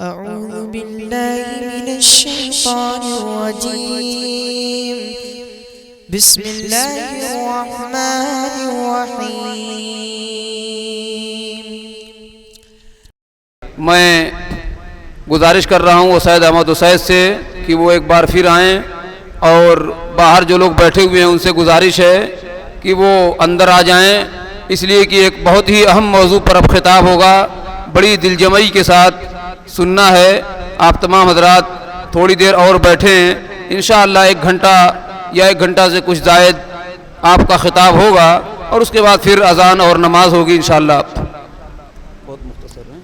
أعوذ بالله من الشيطان الرجيم بسم الله الرحمن الرحيم. میں گزارش کر رہا ہوں اسید احمد اسید سے کہ وہ ایک بار پھر آئیں، اور باہر جو لوگ بیٹھے ہوئے ہیں ان سے گزارش ہے کہ وہ اندر آ جائیں، اس لیے کہ ایک بہت ہی اہم موضوع پر اب خطاب ہوگا. بڑی دل جمعی کے ساتھ سننا ہے. آپ تمام حضرات تھوڑی دیر اور بیٹھیں، انشاءاللہ 1 گھنٹہ یا 1 گھنٹہ سے کچھ زائد آپ کا خطاب ہوگا، اور اس کے بعد پھر اذان اور نماز ہوگی انشاءاللہ. بہت مختصر ہے.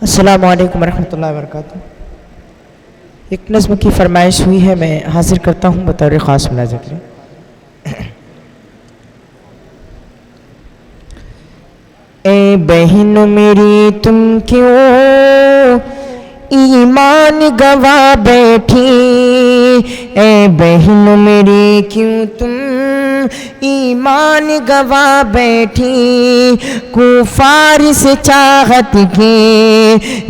السلام علیکم ورحمۃ اللہ وبرکاتہ. ایک نظم کی فرمائش ہوئی ہے، میں حاضر کرتا ہوں بطور خاص ملاحظہ کریں. اے بہن میری تم کیوں ایمان گوا بیٹھی، اے بہن میری کیوں تم ایمان گوا بیٹھی، کفار سے چاہت کے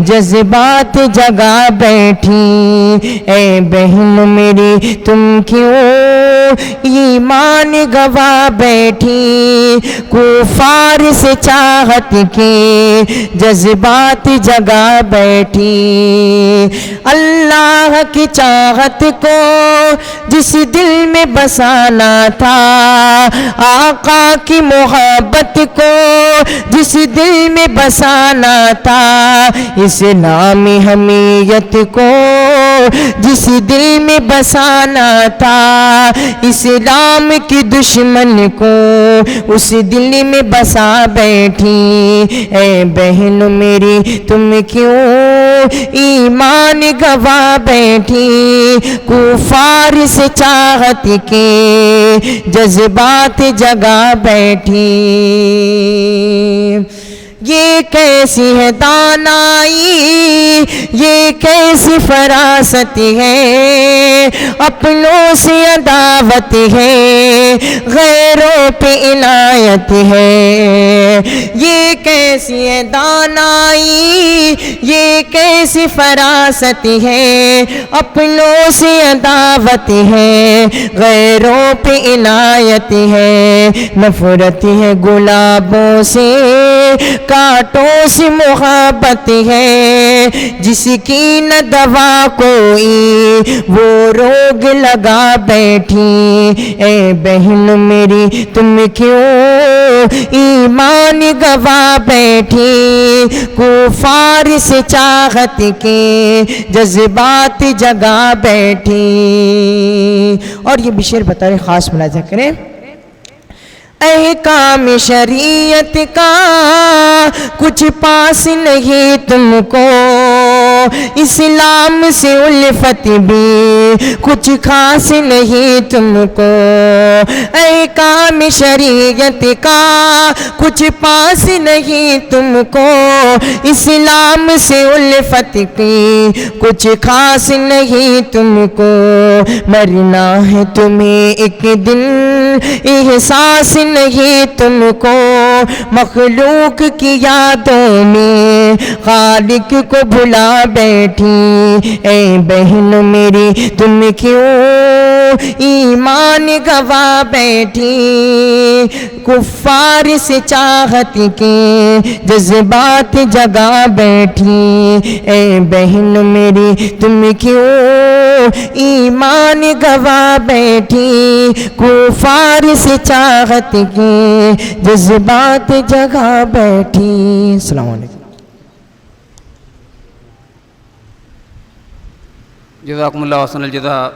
جذبات جگا بیٹھی. اے بہن میری تم کیوں ایمان گوا بیٹھی، کفار سے چاہت کے جذبات جگا بیٹھی. اللہ کی چاہت کو جس دل میں بسانا تھا، آقا کی محبت کو جس دل میں بسانا تھا، اسلامی حمیت کو جس دل میں بسانا تھا، اسلام کی دشمن کو اس دل میں بسا بیٹھی. اے بہن میری تم کیوں ایمان گوا بیٹھی، کفار سے چاہت کے جذبات جگا بیٹھی. یہ کیسی ہے دانائی، یہ کیسی فراست ہے، اپنوں سے عداوت ہے، غیروں پہ عنایت ہے. یہ کیسی ہے دانائی، یہ کیسی فراست ہے، اپنوں سے عداوت ہے، غیروں پہ عنایت ہے. نفرت ہے گلابوں سے، کانٹوں سے محبت ہے، جس کی نہ دوا کوئی وہ روگ لگا بیٹھی. اے بہن میری تم کیوں ایمان گوا بیٹھی، کفار سے چاہت کے جذبات جگا بیٹھی. اور یہ بشیر بطور خاص ملاحظہ کریں. احکام شریعت کا کچھ پاس نہیں تم کو، اسلام سے الفت بھی کچھ خاص نہیں تم کو. احکام شریعت کا کچھ پاس نہیں تم کو، اسلام سے الفت کی کچھ خاص نہیں تم کو. مرنا ہے تمہیں ایک دن، احساس نہیں تم کو، مخلوق کی یادوں میں خالق کو بھلا بیٹھی. اے بہن میری تم کیوں ایمان گوا بیٹھی، کفار سے چاہت کے جذبات جگا بیٹھی. اے بہن میری تم کیوں ایمان گوا بیٹھی، کفار سے چاہت کے جذبات جگا بیٹھی. السلام علیکم. جزاکم اللہ حسن الجزا.